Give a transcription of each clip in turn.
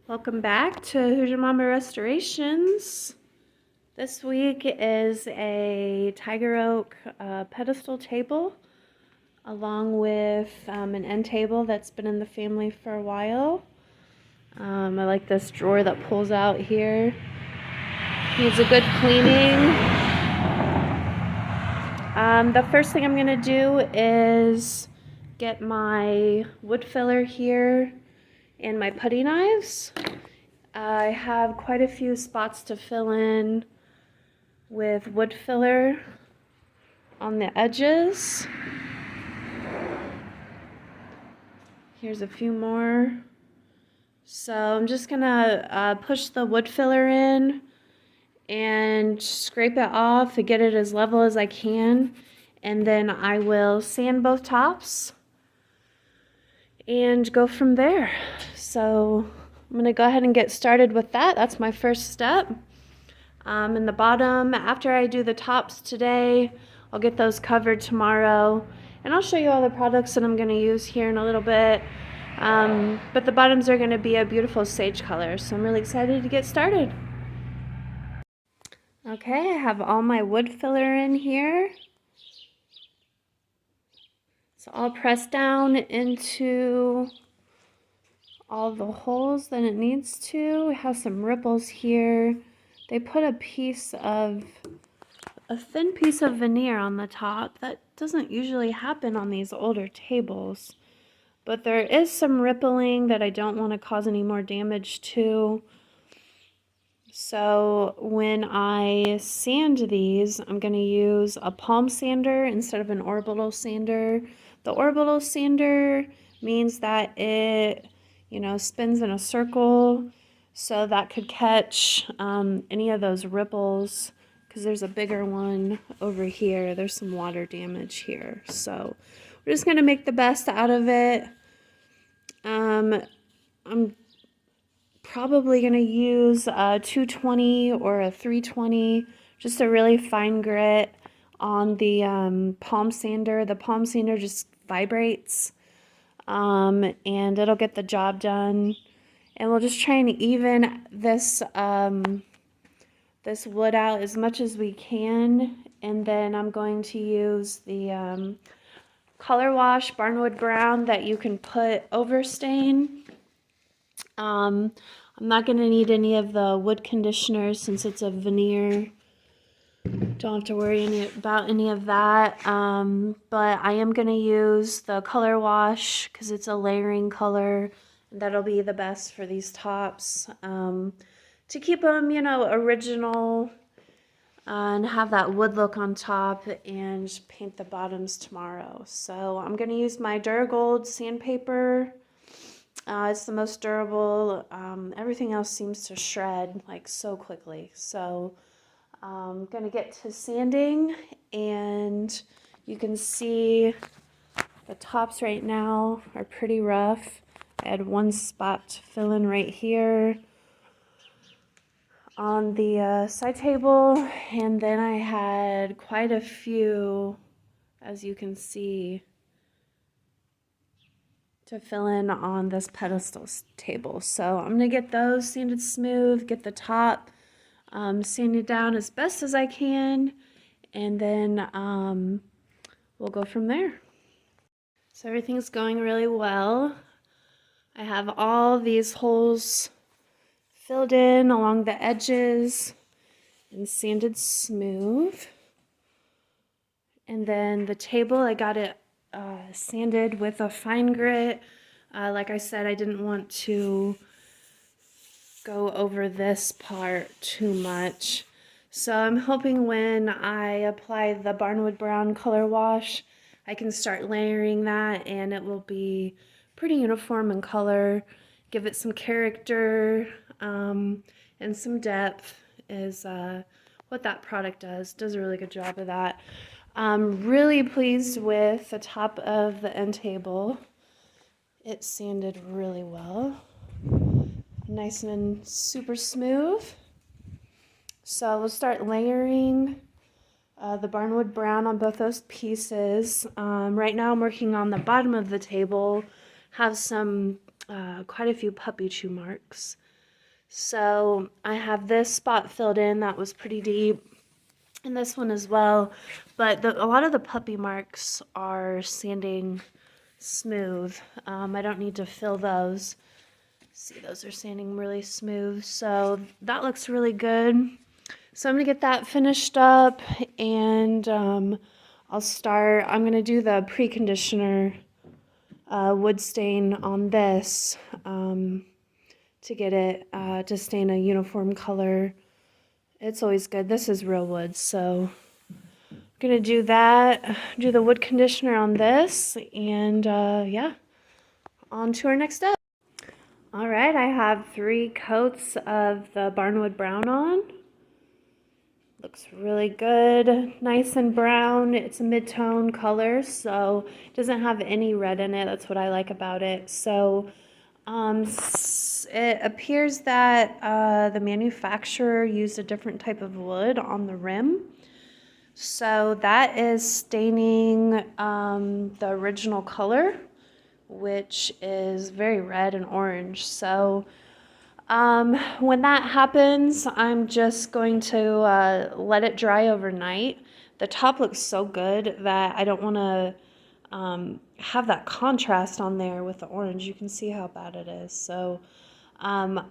Welcome back to Hoosier Mama Restorations. This week is a tiger oak pedestal table along with an end table that's been in the family for a while. I like this drawer that pulls out here. Needs a good cleaning. The first thing I'm going to do is get my wood filler here and my putty knives. I have quite a few spots to fill in with wood filler on the edges. Here's a few more. So I'm just gonna push the wood filler in and scrape it off to get it as level as I can, and then I will sand both tops and go from there. So I'm gonna go ahead and get started with that. That's my first step. In the bottom, after I do the tops today, I'll get those covered tomorrow, and I'll show you all the products that I'm going to use here in a little bit. But the bottoms are going to be a beautiful sage color, so I'm really excited to get started. Okay, I have all my wood filler in here. So I'll press down into all the holes that it needs to. It has some ripples here. They put a thin piece of veneer on the top. That doesn't usually happen on these older tables, but there is some rippling that I don't want to cause any more damage to. So when I sand these, I'm going to use a palm sander instead of an orbital sander. The orbital sander means that it, spins in a circle, so that could catch any of those ripples, because there's a bigger one over here. There's some water damage here. So we're just going to make the best out of it. I'm probably going to use a 220 or a 320, just a really fine grit on the palm sander. The palm sander just vibrates, and it'll get the job done. And we'll just try and even this this wood out as much as we can. And then I'm going to use the color wash barnwood brown that you can put over stain. I'm not going to need any of the wood conditioner since it's a veneer. Don't have to worry about any of that. But I am going to use the color wash because it's a layering color. That'll be the best for these tops, to keep them, original, and have that wood look on top, and paint the bottoms tomorrow. So I'm going to use my Duragold sandpaper. It's the most durable. Everything else seems to shred like so quickly. So I'm going to get to sanding, and you can see the tops right now are pretty rough. I had one spot to fill in right here on the side table, and then I had quite a few, as you can see, to fill in on this pedestal table. So I'm going to get those sanded smooth, get the top sanded down as best as I can, and then we'll go from there. So everything's going really well. I have all these holes filled in along the edges and sanded smooth. And then the table, I got it sanded with a fine grit. Like I said, I didn't want to go over this part too much. So I'm hoping when I apply the barnwood brown color wash, I can start layering that, and it will be pretty uniform in color, give it some character, and some depth is what that product does a really good job of that. I'm really pleased with the top of the end table. It sanded really well, nice and super smooth. So we'll start layering the barnwood brown on both those pieces. Right now I'm working on the bottom of the table, have some quite a few puppy chew marks. So I have this spot filled in that was pretty deep, and this one as well. But a lot of the puppy marks are sanding smooth. I don't need to fill those. See, those are sanding really smooth. So that looks really good. So I'm gonna get that finished up, and I'm gonna do the preconditioner wood stain on this to get it to stain a uniform color. It's always good. This is real wood, so I'm gonna do that, do the wood conditioner on this, and yeah, on to our next step. All right, I have 3 coats of the barnwood brown on. Looks really good, nice and brown. It's a mid-tone color, so it doesn't have any red in it. That's what I like about it. So it appears that the manufacturer used a different type of wood on the rim. So that is staining the original color, which is very red and orange. So when that happens, I'm just going to let it dry overnight. The top looks so good that I don't want to have that contrast on there with the orange. You can see how bad it is. So I'm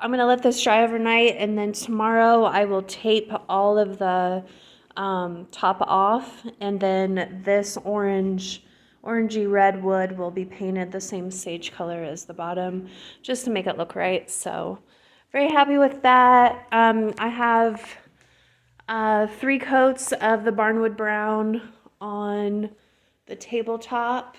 going to let this dry overnight, and then tomorrow I will tape all of the top off, and then this orangey red wood will be painted the same sage color as the bottom, just to make it look right. So very happy with that. I have 3 coats of the barnwood brown on the tabletop.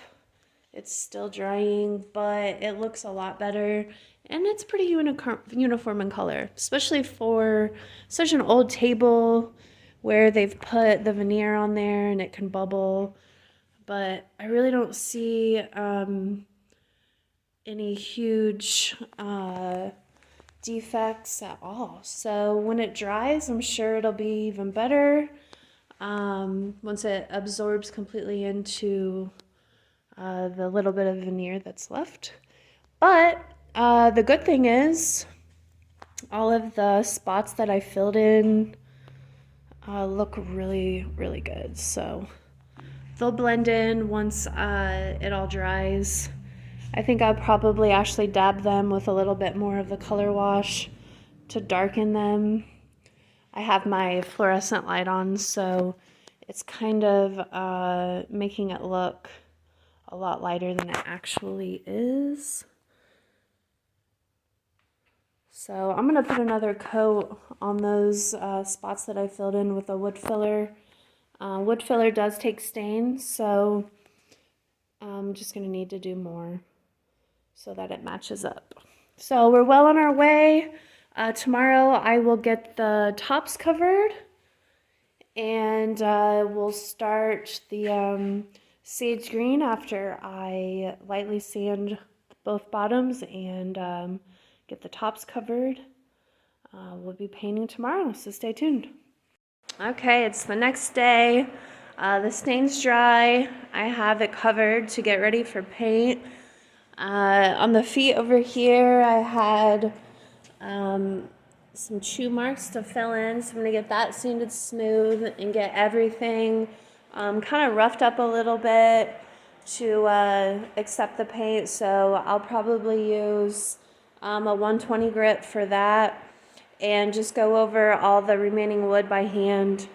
It's still drying, but it looks a lot better, and it's pretty uniform in color, especially for such an old table where they've put the veneer on there and it can bubble. But I really don't see any huge defects at all. So when it dries, I'm sure it'll be even better once it absorbs completely into the little bit of veneer that's left. But the good thing is all of the spots that I filled in look really, really good. So they'll blend in once it all dries. I think I'll probably actually dab them with a little bit more of the color wash to darken them. I have my fluorescent light on, so it's kind of making it look a lot lighter than it actually is. So I'm going to put another coat on those spots that I filled in with a wood filler. Wood filler does take stain, so I'm just going to need to do more so that it matches up. So we're well on our way. Tomorrow I will get the tops covered, and we'll start the sage green after I lightly sand both bottoms and get the tops covered. We'll be painting tomorrow, so stay tuned. Okay, it's the next day. The stain's dry. I have it covered to get ready for paint. On the feet over here, I had some chew marks to fill in, so I'm going to get that sanded smooth and get everything kind of roughed up a little bit to accept the paint. So I'll probably use a 120 grit for that, and just go over all the remaining wood by hand.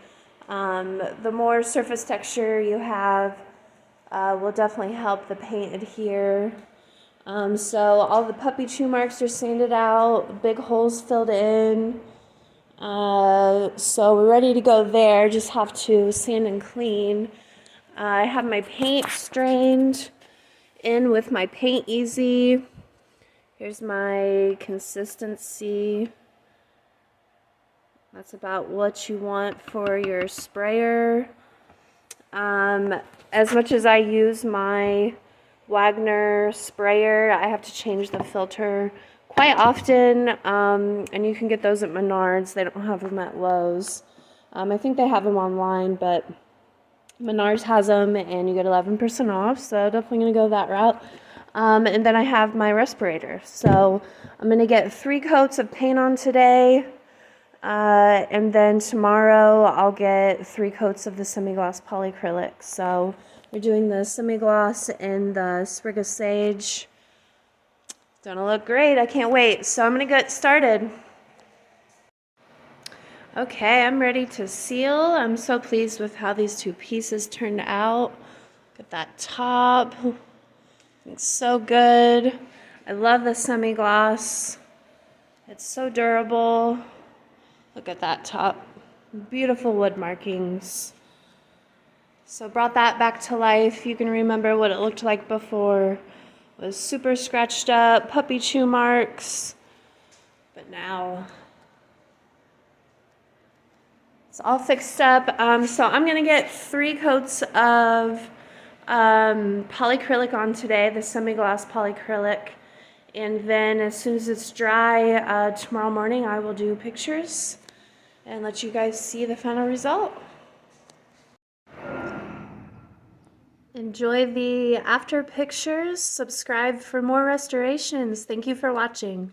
The more surface texture you have will definitely help the paint adhere. So all the puppy chew marks are sanded out, big holes filled in. So we're ready to go there, just have to sand and clean. I have my paint strained in with my Paint Easy. Here's my consistency. That's about what you want for your sprayer. As much as I use my Wagner sprayer, I have to change the filter quite often, and you can get those at Menards. They don't have them at Lowe's. I think they have them online, but Menards has them, and you get 11% off, so definitely going to go that route. And then I have my respirator. So I'm going to get 3 coats of paint on today. And then tomorrow I'll get 3 coats of the semi-gloss polyacrylic. So we're doing the semi-gloss and the sprig of sage. It's gonna look great. I can't wait. So I'm gonna get started. Okay, I'm ready to seal. I'm so pleased with how these 2 pieces turned out. Look at that top. It's so good. I love the semi-gloss. It's so durable. Look at that top. Beautiful wood markings. So brought that back to life. You can remember what it looked like before. It was super scratched up, puppy chew marks. But now it's all fixed up. So I'm gonna get 3 coats of polyacrylic on today, the semi-gloss polyacrylic. And then as soon as it's dry, tomorrow morning I will do pictures and let you guys see the final result. Enjoy the after pictures. Subscribe for more restorations. Thank you for watching.